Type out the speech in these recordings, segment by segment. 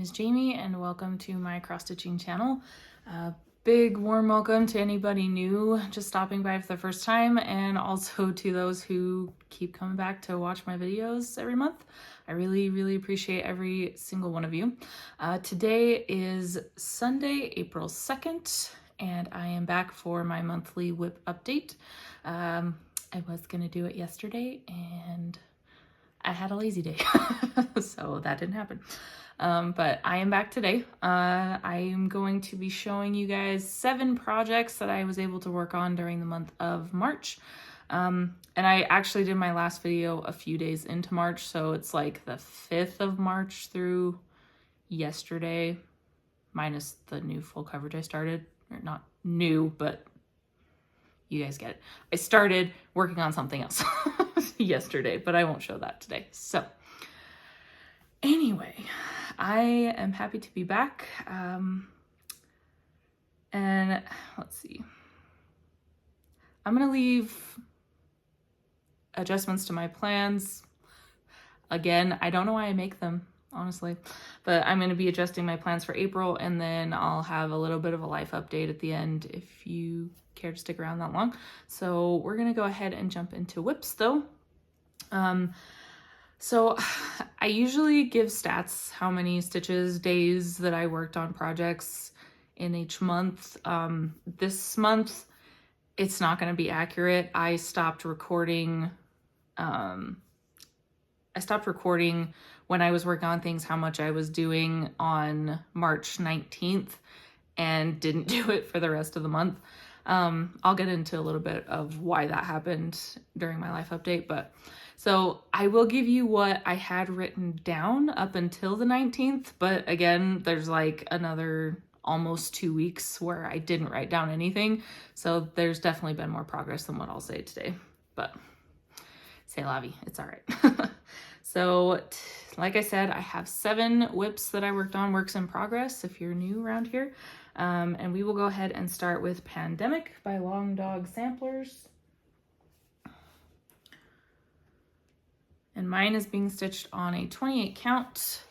is Jamie and welcome to my cross stitching channel. Big warm welcome to anybody new just stopping by for the first time, and also to those who keep coming back to watch my videos every month. I really appreciate every single one of you. Today is Sunday, April 2nd, and I am back for my monthly WIP update. I was gonna do it yesterday and I had a lazy day, so that didn't happen. But I am back today. I am going to be showing you guys 7 projects that I was able to work on during the month of March. And I actually did my last video a few days into March, so it's like the 5th of March through yesterday, minus the new full coverage I started. Or not new, but you guys get it. I started working on something else yesterday, but I won't show that today. So anyway, I am happy to be back. And let's see. I'm going to leave adjustments to my plans. Again, I don't know why I make them, honestly, but I'm going to be adjusting my plans for April, and then I'll have a little bit of a life update at the end if you care to stick around that long. So we're going to go ahead and jump into WIPs though. So I usually give stats, how many stitches, days that I worked on projects in each month. This month, it's not going to be accurate. I stopped recording when I was working on things, how much I was doing on March 19th, and didn't do it for the rest of the month. I'll get into a little bit of why that happened during my life update, but so I will give you what I had written down up until the 19th, but again, there's like another almost 2 weeks where I didn't write down anything. So there's definitely been more progress than what I'll say today, but c'est la vie, it's all right. So like I said, I have 7 WIPs that I worked on, works in progress, if you're new around here. And we will go ahead and start with Pandemic by Long Dog Samplers. And mine is being stitched on a 28 count.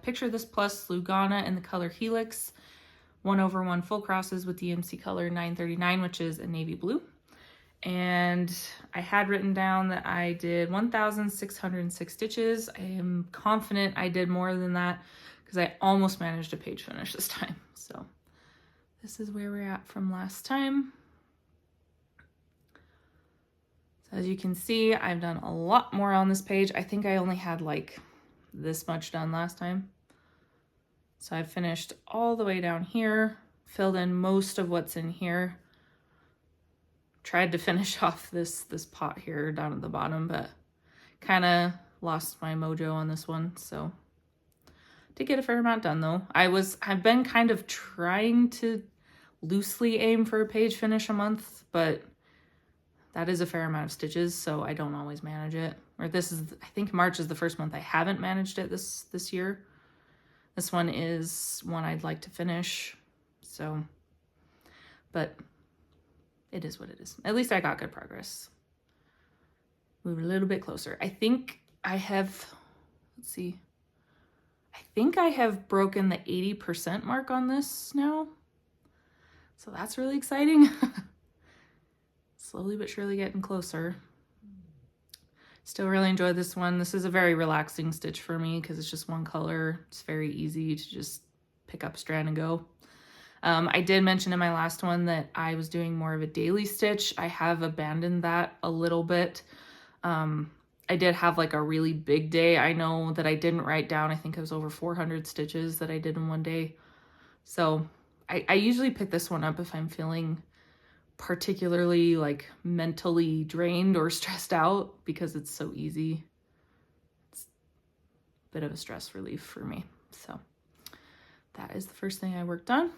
Picture This Plus Lugana in the color Helix. 1/1 full crosses with DMC color 939, which is a navy blue. And I had written down that I did 1,606 stitches. I am confident I did more than that because I almost managed a page finish this time. So this is where we're at from last time. So as you can see, I've done a lot more on this page. I think I only had like this much done last time. So I finished all the way down here, filled in most of what's in here. Tried to finish off this pot here down at the bottom, but kind of lost my mojo on this one. So did get a fair amount done though. I've been kind of trying to loosely aim for a page finish a month, but that is a fair amount of stitches, so I don't always manage it. Or I think March is the first month I haven't managed it this year. This one is one I'd like to finish, so, but it is what it is. At least I got good progress. Move a little bit closer. I think I have, let's see. I think I have broken the 80% mark on this now. So that's really exciting. Slowly but surely getting closer. Still really enjoy this one. This is a very relaxing stitch for me because it's just one color. It's very easy to just pick up a strand and go. I did mention in my last one that I was doing more of a daily stitch. I have abandoned that a little bit. I did have like a really big day. I know that I didn't write down, I think it was over 400 stitches that I did in one day. So I usually pick this one up if I'm feeling particularly like mentally drained or stressed out because it's so easy. It's a bit of a stress relief for me. So that is the first thing I worked on.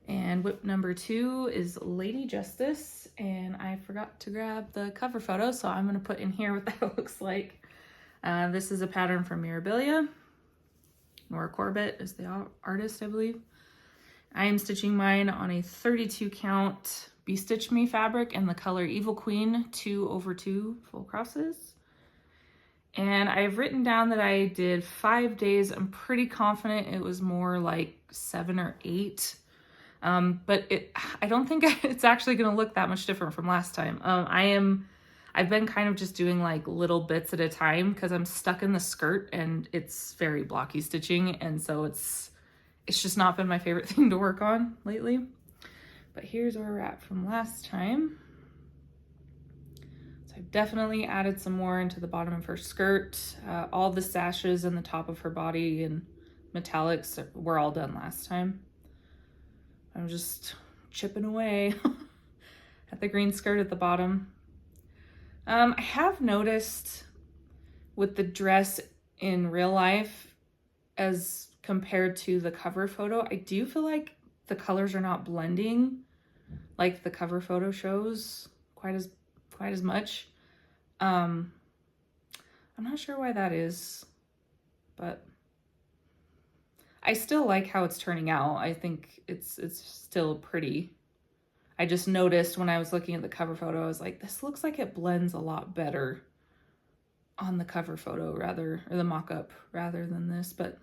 And WIP number 2 is Lady Justice, and I forgot to grab the cover photo, so I'm going to put in here what that looks like. This is a pattern from Mirabilia. Nora Corbett is the artist, I believe. I am stitching mine on a 32 count Be Stitch Me fabric in the color Evil Queen 2/2 full crosses. And I've written down that I did 5 days. I'm pretty confident it was more like 7 or 8. But I don't think it's actually going to look that much different from last time. I've been kind of just doing like little bits at a time because I'm stuck in the skirt and it's very blocky stitching. And so it's just not been my favorite thing to work on lately. But here's where we're at from last time. So I've definitely added some more into the bottom of her skirt. All the sashes and the top of her body and metallics were all done last time. I'm just chipping away at the green skirt at the bottom. I have noticed with the dress in real life as compared to the cover photo, I do feel like the colors are not blending like the cover photo shows quite as much. I'm not sure why that is, but I still like how it's turning out. I think it's still pretty. I just noticed when I was looking at the cover photo, I was like, this looks like it blends a lot better on the cover photo or the mock-up rather than this, but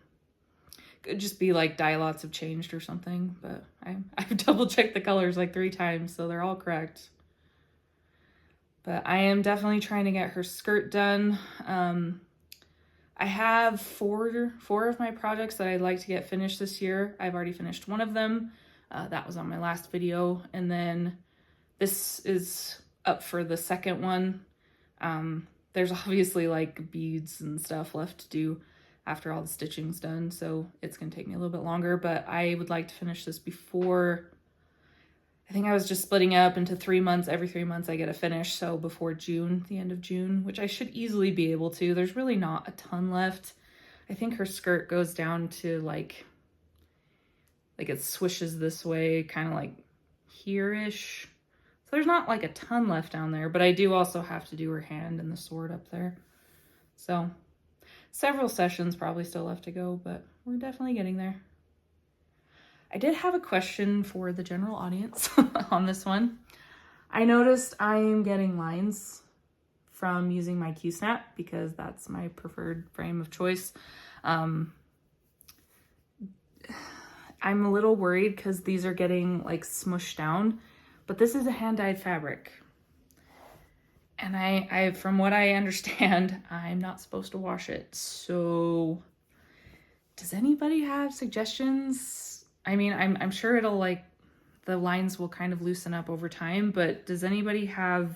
it could just be like dye lots have changed or something. But I've double checked the colors like 3 times, so they're all correct. But I am definitely trying to get her skirt done. I have four of my projects that I'd like to get finished this year. I've already finished one of them. That was on my last video. And then this is up for the second one. There's obviously like beads and stuff left to do after all the stitching's done. So it's going to take me a little bit longer, but I would like to finish this before, I think I was just splitting up into 3 months. Every 3 months I get a finish. So before June, the end of June, which I should easily be able to. There's really not a ton left. I think her skirt goes down to like it swishes this way, kind of like here-ish. So there's not like a ton left down there, but I do also have to do her hand and the sword up there. So several sessions probably still left to go, but we're definitely getting there. I did have a question for the general audience on this one. I noticed I am getting lines from using my Q-snap because that's my preferred frame of choice. I'm a little worried because these are getting like smushed down, but this is a hand-dyed fabric. And I from what I understand, I'm not supposed to wash it. So does anybody have suggestions? I mean, I'm sure it'll like, the lines will kind of loosen up over time, but does anybody have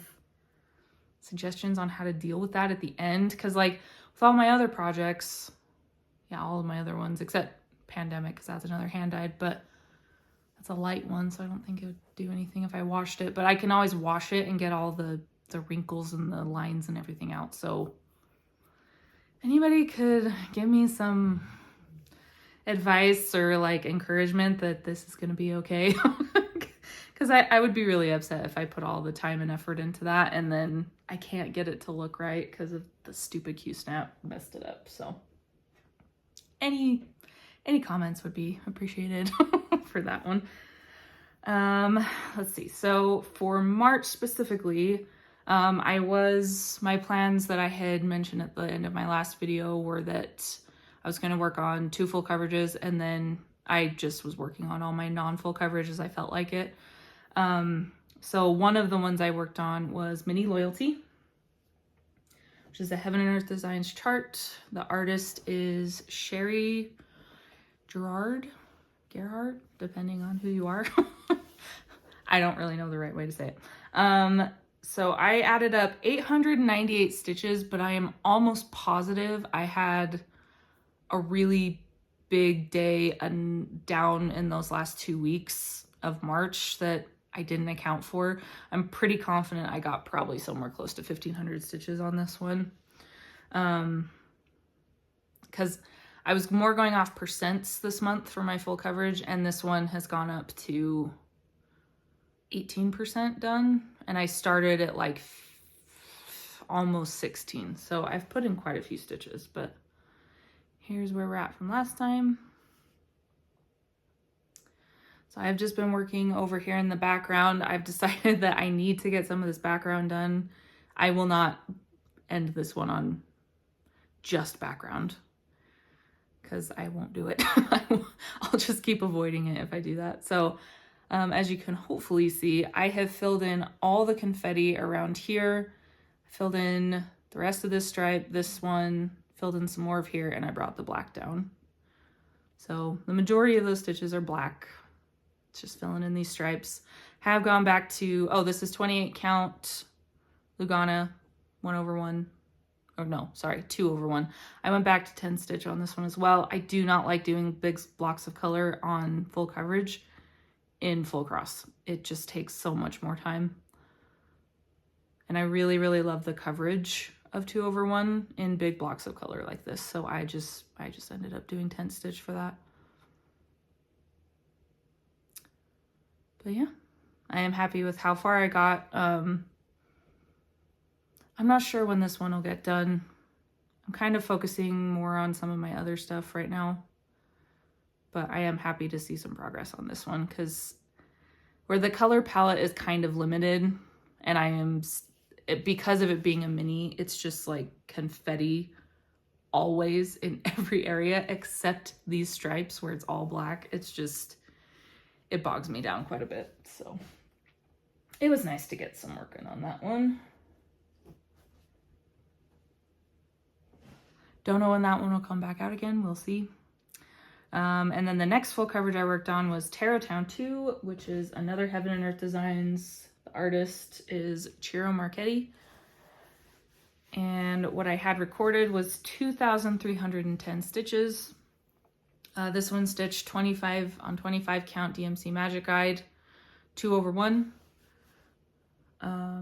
suggestions on how to deal with that at the end? Because like with all my other projects, yeah, all of my other ones except Pandemic, because that's another hand-dyed, but that's a light one, so I don't think it would do anything if I washed it. But I can always wash it and get all the wrinkles and the lines and everything out. So anybody could give me some advice or like encouragement that this is going to be okay. Because I would be really upset if I put all the time and effort into that and then I can't get it to look right because of the stupid Q-snap messed it up. So any comments would be appreciated for that one. Let's see. So for March specifically, my plans that I had mentioned at the end of my last video were that I was going to work on 2 full coverages, and then I just was working on all my non-full coverage as I felt like it. So one of the ones I worked on was Mini Loyalty, which is a Heaven and Earth Designs chart. The artist is Cherie, Gerhardt, depending on who you are. I don't really know the right way to say it. So I added up 898 stitches, but I am almost positive I had a really big day down in those last 2 weeks of March that I didn't account for. I'm pretty confident I got probably somewhere close to 1,500 stitches on this one. Because I was more going off percents this month for my full coverage, and this one has gone up to 18% done, and I started at like almost 16. So I've put in quite a few stitches, but here's where we're at from last time. So I've just been working over here in the background. I've decided that I need to get some of this background done. I will not end this one on just background, because I won't do it. I'll just keep avoiding it if I do that. So as you can hopefully see, I have filled in all the confetti around here, filled in the rest of this stripe, this one, filled in some more of here, and I brought the black down. So the majority of those stitches are black. It's just filling in these stripes. Have gone back to, oh, this is 28 count Lugana 1/1. Or no, sorry, 2/1. I went back to 10 stitch on this one as well. I do not like doing big blocks of color on full coverage in full cross. It just takes so much more time. And I really, really love the coverage of 2/1 in big blocks of color like this. So I just ended up doing 10 stitch for that. But yeah, I am happy with how far I got. I'm not sure when this one will get done. I'm kind of focusing more on some of my other stuff right now. But I am happy to see some progress on this one, because where the color palette is kind of limited, and because of it being a mini, it's just like confetti always in every area except these stripes where it's all black. It's just, it bogs me down quite a bit. So it was nice to get some work in on that one. Don't know when that one will come back out again. We'll see. And then the next full coverage I worked on was Tarotown 2, which is another Heaven and Earth Designs. The artist is Ciro Marchetti. And what I had recorded was 2,310 stitches. This one stitched 25 on 25 count DMC Magic Guide, 2/1. I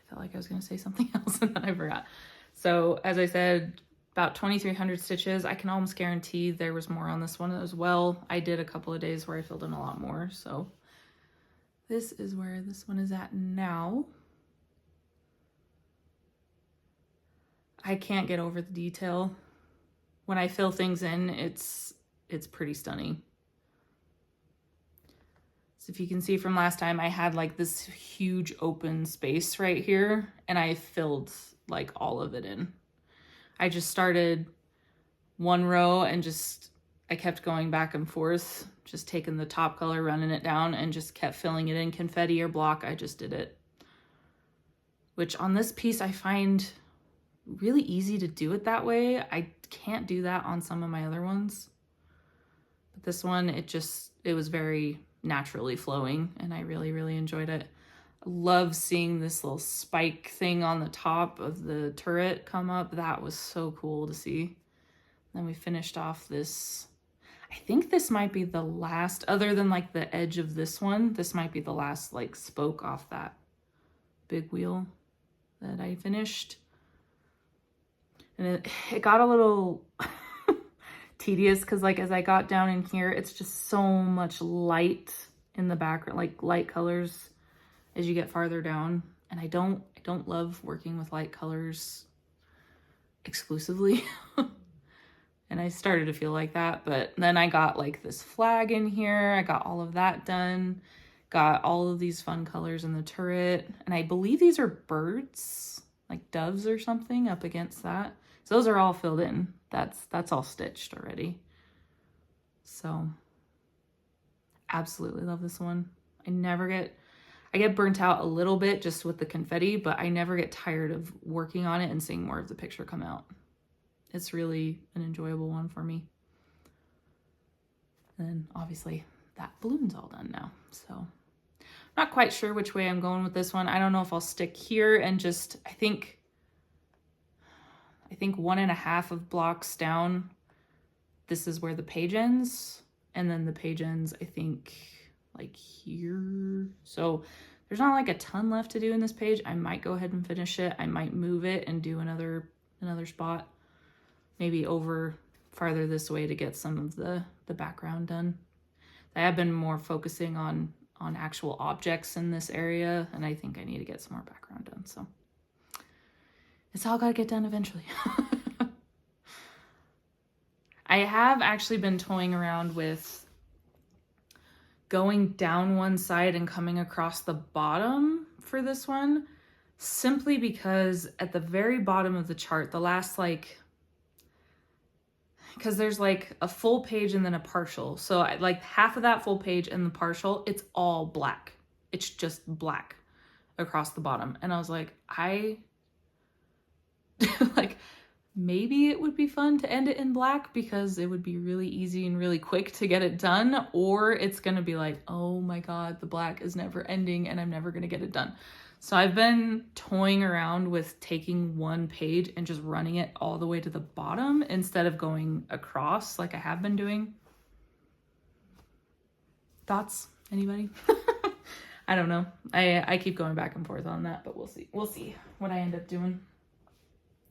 felt like I was going to say something else and then I forgot. So as I said, about 2,300 stitches. I can almost guarantee there was more on this one as well. I did a couple of days where I filled in a lot more. So this is where this one is at now. I can't get over the detail. When I fill things in, it's pretty stunning. So if you can see from last time, I had like this huge open space right here, and I filled like all of it in. I just started one row and I kept going back and forth, just taking the top color, running it down, and just kept filling it in, confetti or block. I just did it. Which on this piece, I find really easy to do it that way. I can't do that on some of my other ones. But this one, it was very naturally flowing, and I really, really enjoyed it. I love seeing this little spike thing on the top of the turret come up. That was so cool to see. Then we finished off this. I think this might be the last, other than like the edge of this one, this might be the last like spoke off that big wheel that I finished. And it got a little tedious because like as I got down in here, it's just so much light in the background, like light colors as you get farther down. And I don't love working with light colors exclusively. And I started to feel like that, but then I got like this flag in here. I got all of that done. Got all of these fun colors in the turret. And I believe these are birds, like doves or something up against that. So those are all filled in. That's all stitched already. So absolutely love this one. I get burnt out a little bit just with the confetti, but I never get tired of working on it and seeing more of the picture come out. It's really an enjoyable one for me. And then obviously that balloon's all done now. So not quite sure which way I'm going with this one. I don't know if I'll stick here and just, I think 1.5 of blocks down, this is where the page ends. And then the page ends, I think, like here. So there's not like a ton left to do in this page. I might go ahead and finish it. I might move it and do another spot, maybe over farther this way to get some of the background done. I have been more focusing on actual objects in this area, and I think I need to get some more background done. So it's all got to get done eventually. I have actually been toying around with going down one side and coming across the bottom for this one. simply because at the very bottom of the chart, the last because there's like a full page and then a partial. So like half of that full page and the partial, it's all black. It's just black across the bottom. And I was like, like, maybe it would be fun to end it in black because it would be really easy and really quick to get it done, or it's going to be like, oh my God, the black is never ending and I'm never going to get it done. So I've been toying around with taking one page and just running it all the way to the bottom instead of going across like I have been doing. Thoughts? Anybody? I don't know. I keep going back and forth on that, but we'll see. We'll see what I end up doing.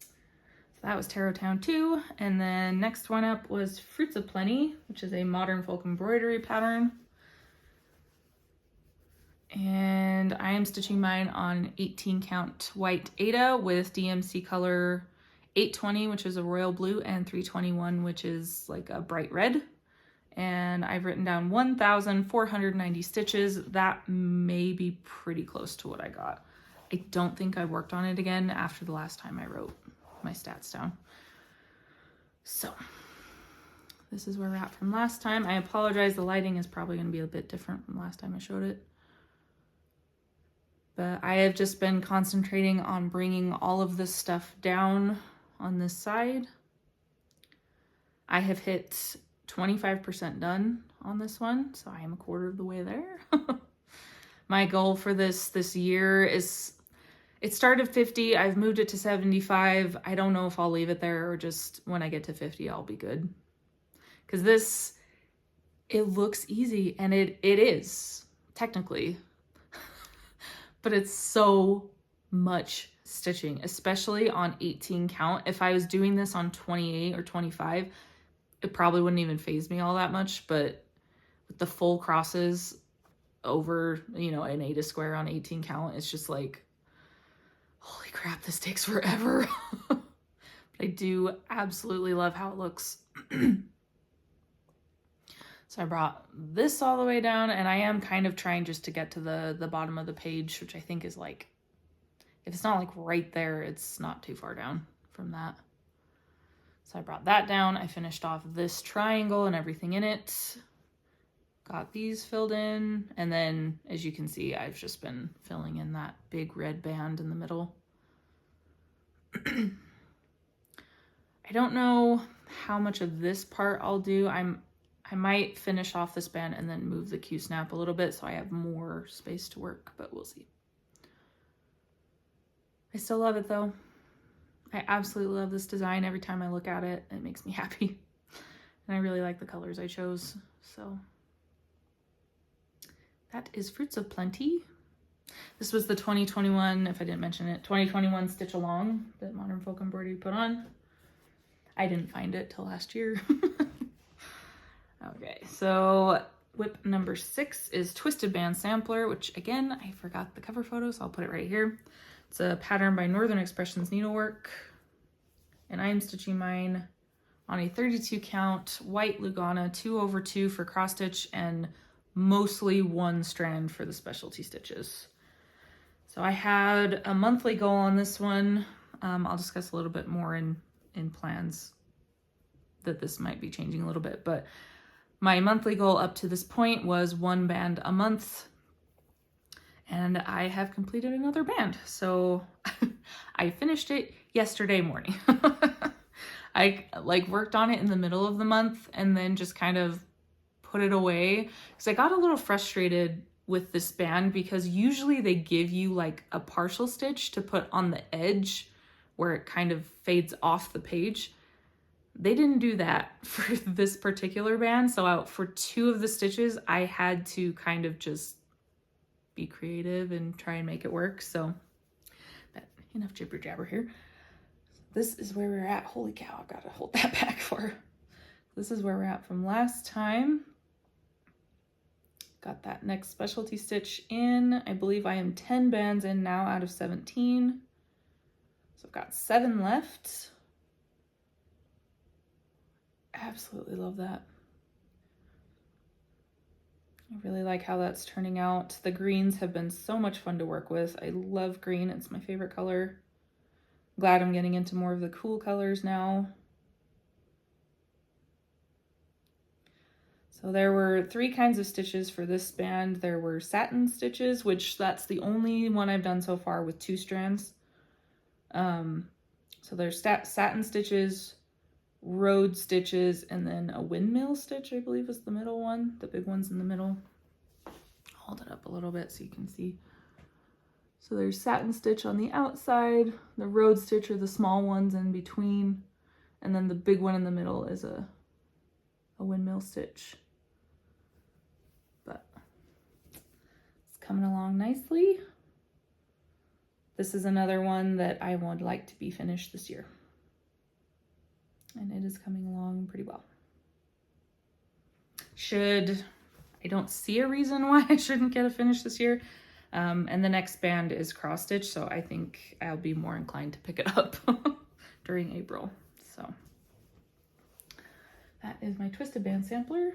So that was Tarotown 2. And then next one up was Fruits of Plenty, which is a modern folk embroidery pattern. And I am stitching mine on 18 count white Aida with DMC color 820, which is a royal blue, and 321, which is like a bright red. And I've written down 1,490 stitches. That may be pretty close to what I got. I don't think I worked on it again after the last time I wrote my stats down. So this is where we're at from last time. I apologize, the lighting is probably going to be a bit different from last time I showed it. But I have just been concentrating on bringing all of this stuff down on this side. I have hit 25% done on this one, so I am a quarter of the way there. My goal for this year is, it started 50, I've moved it to 75. I don't know if I'll leave it there or just when I get to 50, I'll be good. Because this, it looks easy, and it is, technically. But it's so much stitching, especially on 18 count. If I was doing this on 28 or 25, it probably wouldn't even faze me all that much. But with the full crosses over, you know, an Aida square on 18 count, it's just like, holy crap, this takes forever. But I do absolutely love how it looks. So I brought this all the way down, and I am kind of trying just to get to the bottom of the page, which I think is like, if it's not like right there, it's not too far down from that. So I brought that down. I finished off this triangle and everything in it. Got these filled in. And then, as you can see, I've just been filling in that big red band in the middle. I don't know how much of this part I'll do. I might finish off this band and then move the Q-snap a little bit so I have more space to work, but we'll see. I still love it though. I absolutely love this design. Every time I look at it, it makes me happy. And I really like the colors I chose, so. That is Fruits of Plenty. This was the 2021, if I didn't mention it, 2021 Stitch Along that Modern Folk Embroidery put on. I didn't find it till last year. Okay, so whip number 6 is Twisted Band Sampler, which again, I forgot the cover photo, so I'll put it right here. It's a pattern by Northern Expressions Needlework, and I'm stitching mine on a 32 count white Lugana 2/2 for cross stitch and mostly one strand for the specialty stitches. So I had a monthly goal on this one. I'll discuss a little bit more in plans that this might be changing a little bit, but my monthly goal up to this point was 1 band a month, and I have completed another band. So I finished it yesterday morning. I worked on it in the middle of the month and then just kind of put it away because I got a little frustrated with this band because usually they give you like a partial stitch to put on the edge where it kind of fades off the page. They didn't do that for this particular band, so for 2 of the stitches, I had to kind of just be creative and try and make it work. So, enough jibber jabber here. This is where we're at. Holy cow, I've got to hold that back for. This is where we're at from last time. Got that next specialty stitch in. I believe I am 10 bands in now out of 17. So I've got 7 left. Absolutely love that. I really like how that's turning out. The greens have been so much fun to work with. I love green. It's my favorite color. Glad I'm getting into more of the cool colors now. So there were 3 kinds of stitches for this band. There were satin stitches, which that's the only one I've done so far with 2 strands. So there's satin stitches, road stitches, and then a windmill stitch, I believe is the middle one. The big one's in the middle. Hold it up a little bit so you can see. So there's satin stitch on the outside, the road stitch are the small ones in between, and then the big one in the middle is a windmill stitch. But it's coming along nicely. This is another one that I would like to be finished this year. And it is coming along pretty well. I don't see a reason why I shouldn't get it finished this year. And the next band is cross stitch, so I think I'll be more inclined to pick it up during April. So that is my twisted band sampler.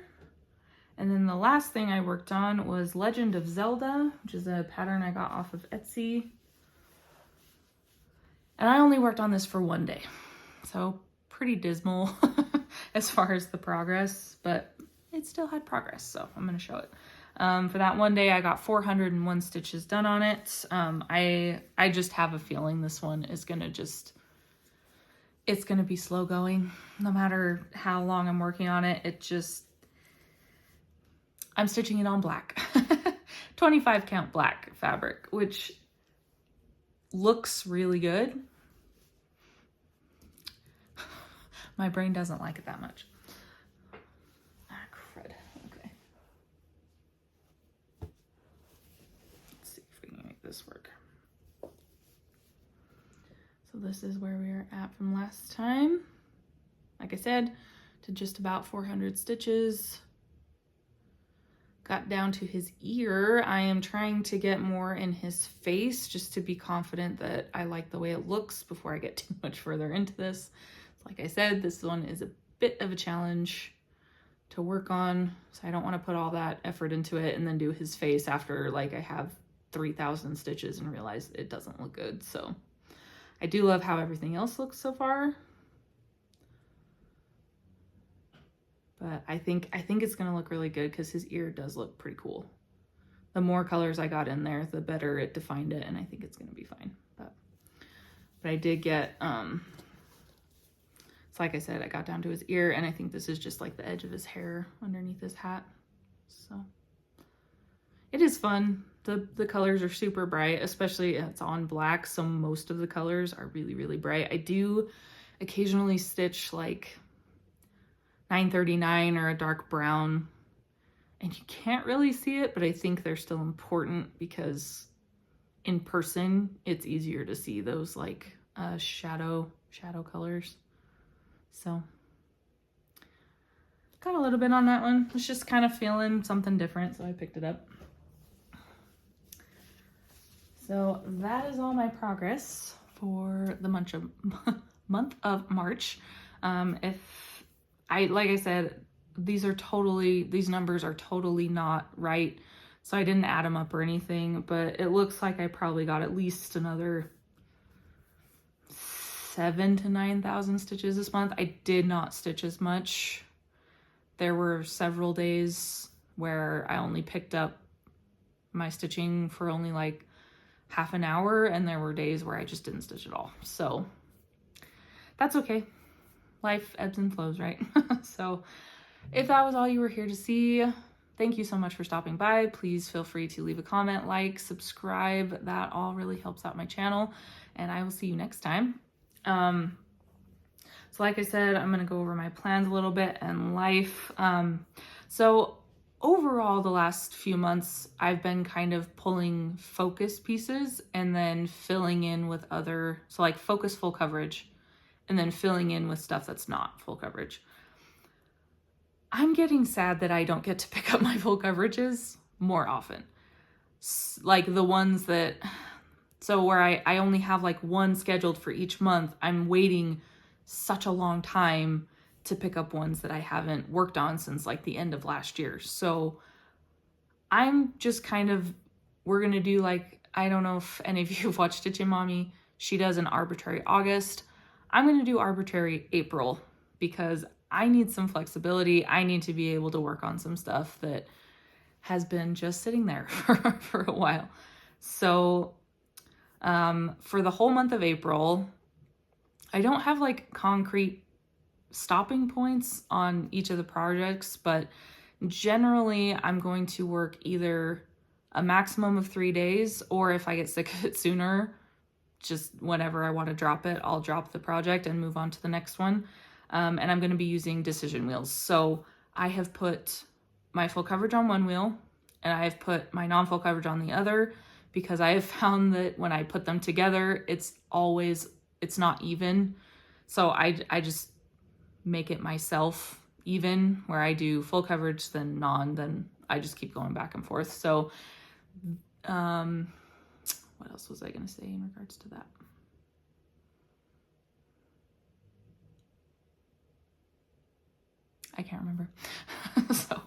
And then the last thing I worked on was Legend of Zelda, which is a pattern I got off of Etsy. And I only worked on this for 1 day, so pretty dismal as far as the progress, but it still had progress, so I'm going to show it. For that 1 day, I got 401 stitches done on it. I just have a feeling this one is going to it's going to be slow going. No matter how long I'm working on it, I'm stitching it on black. 25 count black fabric, which looks really good. My brain doesn't like it that much. Ah, crud. Okay. Let's see if we can make this work. So this is where we are at from last time. Like I said, to just about 400 stitches. Got down to his ear. I am trying to get more in his face just to be confident that I like the way it looks before I get too much further into this. Like I said, this one is a bit of a challenge to work on, so I don't want to put all that effort into it and then do his face after like I have 3,000 stitches and realize it doesn't look good. So I do love how everything else looks so far. But I think it's going to look really good because his ear does look pretty cool. The more colors I got in there, the better it defined it, and I think it's going to be fine. But I did get, so like I said, I got down to his ear, and I think this is just like the edge of his hair underneath his hat. So it is fun. The colors are super bright, especially it's on black, so most of the colors are really, really bright. I do occasionally stitch like 939 or a dark brown, and you can't really see it, but I think they're still important because in person it's easier to see those like shadow colors. So got a little bit on that one. Was just kind of feeling something different, so I picked it up. So that is all my progress for the month of March. Like I said, these numbers are totally not right, so I didn't add them up or anything, but it looks like I probably got at least another 7,000 to 9,000 stitches this month. I did not stitch as much. There were several days where I only picked up my stitching for only like half an hour, and there were days where I just didn't stitch at all. So that's okay. Life ebbs and flows, right? So if that was all you were here to see, thank you so much for stopping by. Please feel free to leave a comment, like, subscribe. That all really helps out my channel, and I will see you next time. So like I said, I'm going to go over my plans a little bit and life. So overall, the last few months, I've been kind of pulling focus pieces and then filling in with other, so like focus full coverage, and then filling in with stuff that's not full coverage. I'm getting sad that I don't get to pick up my full coverages more often. Like the ones that, so where I only have like one scheduled for each month, I'm waiting such a long time to pick up ones that I haven't worked on since like the end of last year. So I'm just kind of, we're going to do like, I don't know if any of you have watched Stitchin' Mommy. She does an arbitrary August. I'm going to do arbitrary April because I need some flexibility. I need to be able to work on some stuff that has been just sitting there for a while. So for the whole month of April, I don't have like concrete stopping points on each of the projects, but generally I'm going to work either a maximum of 3 days, or if I get sick of it sooner, just whenever I want to drop it, I'll drop the project and move on to the next one. And I'm going to be using decision wheels. So I have put my full coverage on one wheel and I have put my non-full coverage on the other, because I have found that when I put them together, it's not even. So I just make it myself even, where I do full coverage, then non, then I just keep going back and forth. So what else was I going to say in regards to that? I can't remember. So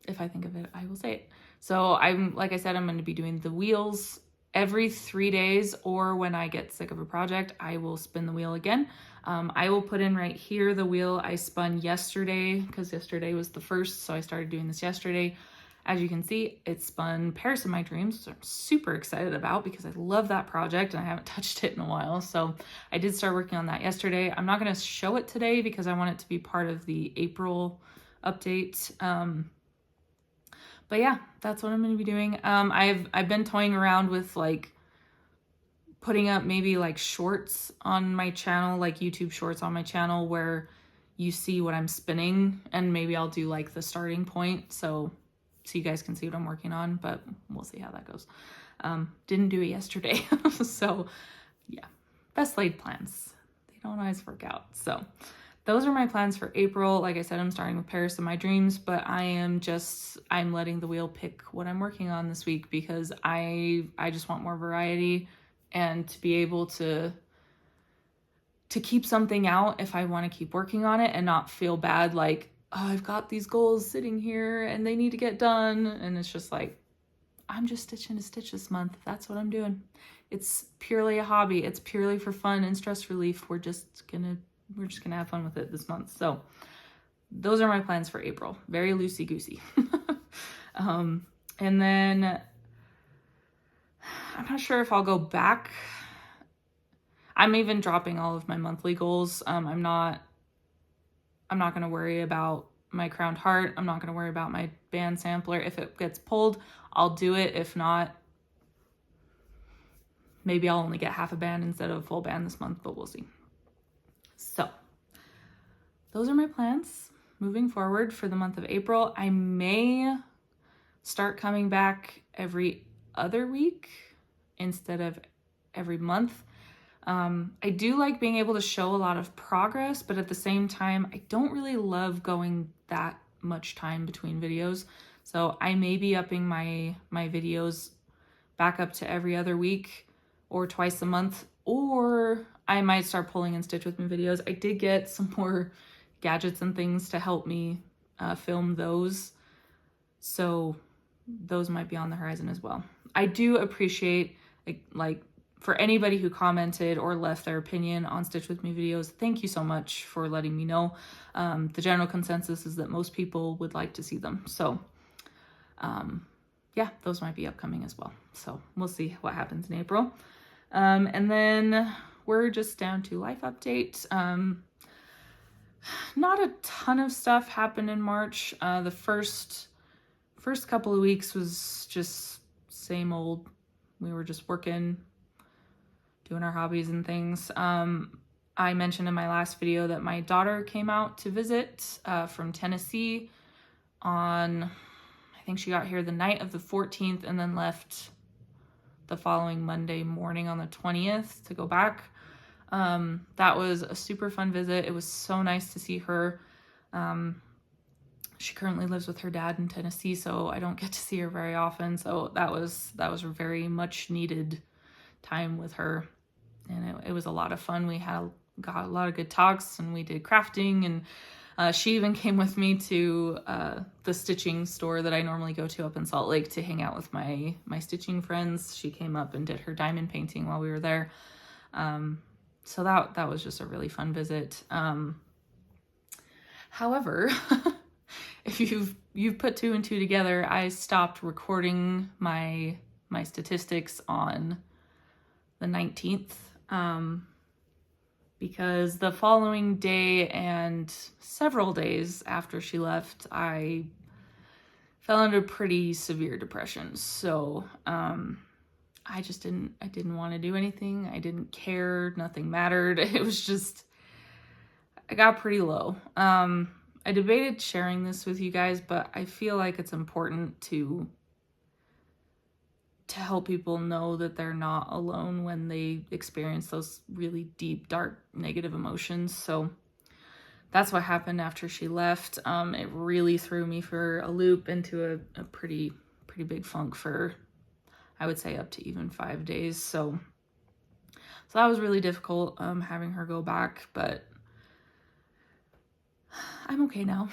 if I think of it, I will say it. So like I said, I'm going to be doing the wheels every 3 days, or when I get sick of a project, I will spin the wheel again. I will put in right here the wheel I spun yesterday, because yesterday was the first, so I started doing this yesterday. As you can see, it spun Paris of My Dreams, which I'm super excited about because I love that project and I haven't touched it in a while. So I did start working on that yesterday. I'm not going to show it today because I want it to be part of the April update. But yeah, that's what I'm going to be doing. I've been toying around with like putting up maybe like shorts on my channel, like YouTube shorts on my channel, where you see what I'm spinning, and maybe I'll do like the starting point so you guys can see what I'm working on, but we'll see how that goes. Didn't do it yesterday. So yeah, best laid plans. They don't always work out. So those are my plans for April. Like I said, I'm starting with Paris of My Dreams, but I'm letting the wheel pick what I'm working on this week, because I just want more variety and to be able to keep something out if I want to keep working on it and not feel bad like, oh, I've got these goals sitting here and they need to get done. And it's just like, I'm just stitching to stitch this month. That's what I'm doing. It's purely a hobby. It's purely for fun and stress relief. We're just gonna have fun with it this month. So those are my plans for April. Very loosey-goosey. And then I'm not sure if I'll go back. I'm even dropping all of my monthly goals. I'm not going to worry about my crowned heart. I'm not going to worry about my band sampler. If it gets pulled, I'll do it. If not, maybe I'll only get half a band instead of a full band this month, but we'll see. So those are my plans moving forward for the month of April. I may start coming back every other week instead of every month. I do like being able to show a lot of progress, but at the same time, I don't really love going that much time between videos. So I may be upping my videos back up to every other week or twice a month, or I might start pulling in Stitch With Me videos. I did get some more gadgets and things to help me film those. So those might be on the horizon as well. I do appreciate like for anybody who commented or left their opinion on Stitch With Me videos, thank you so much for letting me know. The general consensus is that most people would like to see them. So yeah, those might be upcoming as well. So we'll see what happens in April. And then we're just down to life update. Not a ton of stuff happened in March. The first couple of weeks was just same old. We were just working, doing our hobbies and things. I mentioned in my last video that my daughter came out to visit from Tennessee on, I think she got here the night of the 14th and then left the following Monday morning on the 20th to go back. That was a super fun visit. It was so nice to see her. She currently lives with her dad in Tennessee, so I don't get to see her very often. So that was a very much needed time with her. And it was a lot of fun. We got a lot of good talks, and we did crafting, and She even came with me to the stitching store that I normally go to up in Salt Lake to hang out with my stitching friends. She came up and did her diamond painting while we were there. So that was just a really fun visit. However, if you've put 2 and 2 together, I stopped recording my statistics on the 19th. Because the following day and several days after she left, I fell under pretty severe depression. So I didn't want to do anything. I didn't care. Nothing mattered. It was just, I got pretty low. I debated sharing this with you guys, but I feel like it's important to help people know that they're not alone when they experience those really deep, dark, negative emotions. So that's what happened after she left. It really threw me for a loop into a pretty big funk for, I would say, up to even 5 days. So that was really difficult, having her go back, but I'm okay now.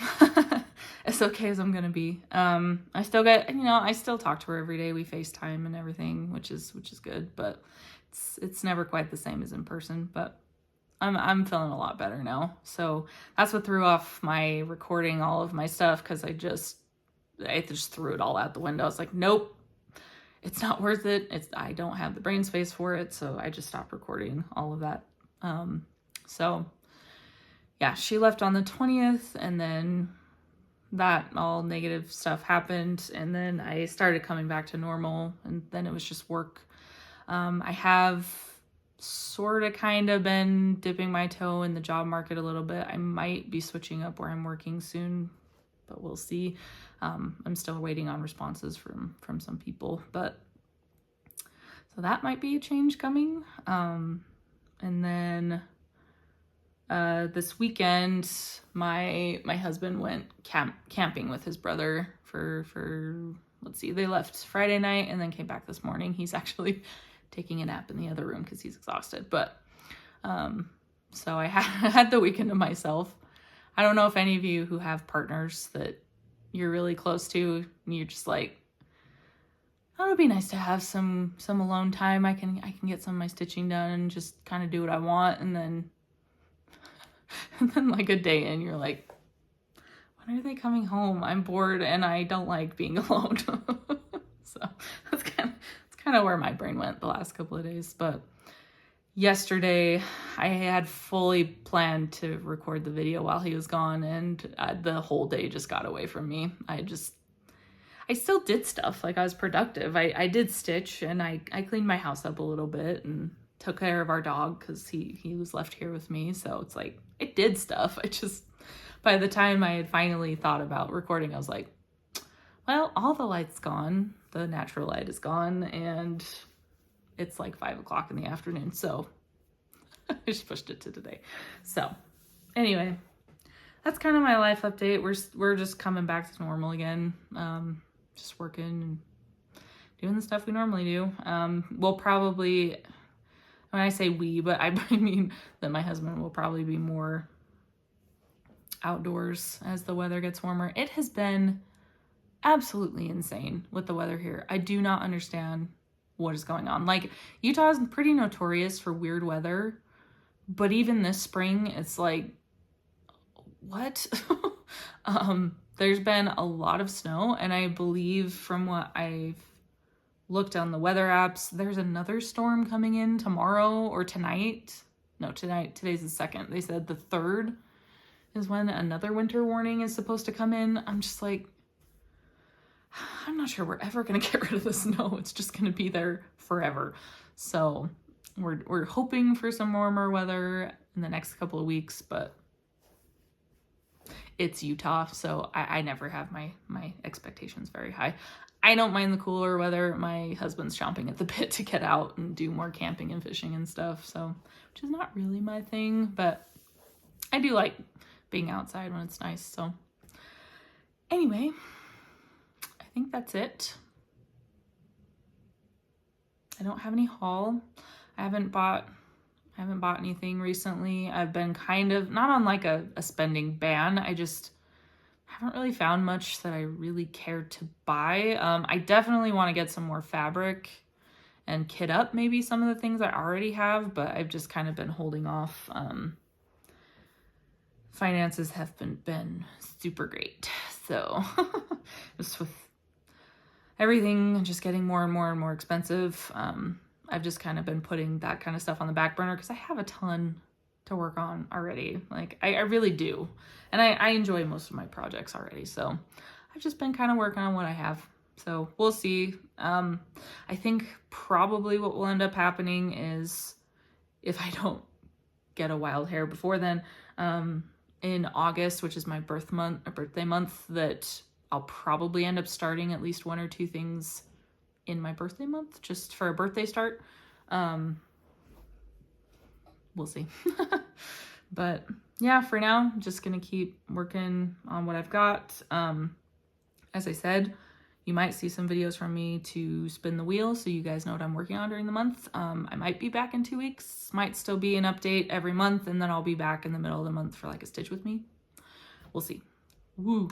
As okay as I'm gonna be. I still get, I still talk to her every day. We FaceTime and everything, which is good, but it's never quite the same as in person. But I'm feeling a lot better now. So that's what threw off my recording all of my stuff, because I just threw it all out the window. I was like, nope, it's not worth it. I don't have the brain space for it. So I just stopped recording all of that. So yeah, she left on the 20th, and then that all negative stuff happened, and then I started coming back to normal, and then it was just work. I have sort of kind of been dipping my toe in the job market a little bit. I might be switching up where I'm working soon, but we'll see. I'm still waiting on responses from some people, but so that might be a change coming. And then this weekend, my husband went camping with his brother for let's see, they left Friday night and then came back this morning. He's actually taking a nap in the other room because he's exhausted. But so I had the weekend to myself. I don't know if any of you who have partners that you're really close to, and you're just like, oh, it'd be nice to have some alone time. I can get some of my stitching done and just kind of do what I want, and then like a day in, you're like, when are they coming home? I'm bored and I don't like being alone. So that's kind of where my brain went the last couple of days. But yesterday I had fully planned to record the video while he was gone, and the whole day just got away from me. I still did stuff. Like, I was productive. I did stitch, and I cleaned my house up a little bit and took care of our dog because he was left here with me. So it's like, I did stuff. By the time I had finally thought about recording, I was like, well, all the light's gone. The natural light is gone, and it's like 5 o'clock in the afternoon. So I just pushed it to today. So anyway, that's kind of my life update. We're just coming back to normal again. Just working and doing the stuff we normally do. We'll probably, when I say we, but I mean that my husband will probably be more outdoors as the weather gets warmer. It has been absolutely insane with the weather here. I do not understand what is going on. Like, Utah is pretty notorious for weird weather, but even this spring, it's like, what? There's been a lot of snow, and I believe from what I've looked on the weather apps, there's another storm coming in tomorrow or tonight. No, today's the 2nd. They said the 3rd is when another winter warning is supposed to come in. I'm just like, I'm not sure we're ever going to get rid of the snow. It's just going to be there forever. So we're hoping for some warmer weather in the next couple of weeks, but it's Utah, so I never have my expectations very high. I don't mind the cooler weather. My husband's chomping at the bit to get out and do more camping and fishing and stuff, so, which is not really my thing, but I do like being outside when it's nice. So anyway, I think that's it. I don't have any haul. I haven't bought I haven't bought anything recently. I've been kind of, not on like a spending ban, I just haven't really found much that I really care to buy. I definitely want to get some more fabric and kit up maybe some of the things I already have, but I've just kind of been holding off. Finances have been super great. So just with everything just getting more and more and more expensive, I've just kind of been putting that kind of stuff on the back burner because I have a ton to work on already. Like I really do. And I enjoy most of my projects already. So I've just been kind of working on what I have. So we'll see. I think probably what will end up happening is, if I don't get a wild hair before then, in August, which is my birthday month, that I'll probably end up starting at least 1 or 2 things in my birthday month, just for a birthday start. We'll see. But yeah, for now, I'm just gonna keep working on what I've got. As I said, you might see some videos from me to spin the wheel so you guys know what I'm working on during the month. I might be back in 2 weeks. Might still be an update every month, and then I'll be back in the middle of the month for like a stitch with me. We'll see. Woo.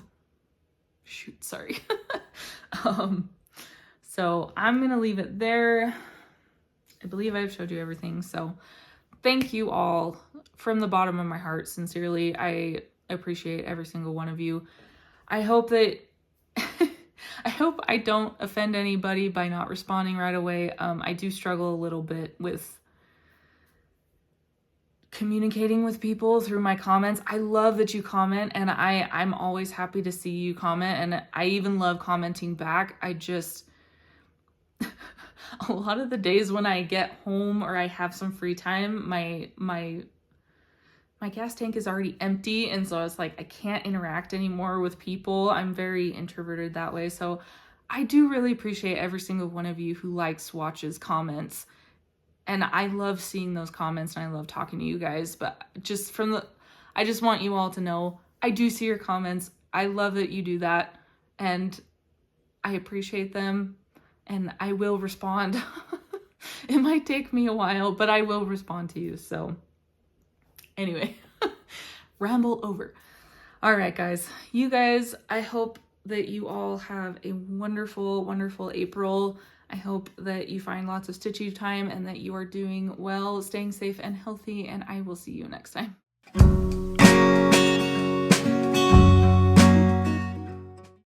Shoot, sorry. So I'm gonna leave it there. I believe I've showed you everything. So thank you all from the bottom of my heart. Sincerely, I appreciate every single one of you. I hope that I hope I don't offend anybody by not responding right away. I do struggle a little bit with communicating with people through my comments. I love that you comment, and I'm always happy to see you comment, and I even love commenting back. I just, a lot of the days when I get home or I have some free time, my gas tank is already empty, and so it's like I can't interact anymore with people. I'm very introverted that way, so I do really appreciate every single one of you who likes, watches, comments, and I love seeing those comments, and I love talking to you guys. But just I just want you all to know I do see your comments. I love that you do that, and I appreciate them, and I will respond. It might take me a while, but I will respond to you. So anyway, ramble over. All right, guys. You guys, I hope that you all have a wonderful, wonderful April. I hope that you find lots of stitching time and that you are doing well, staying safe and healthy, and I will see you next time.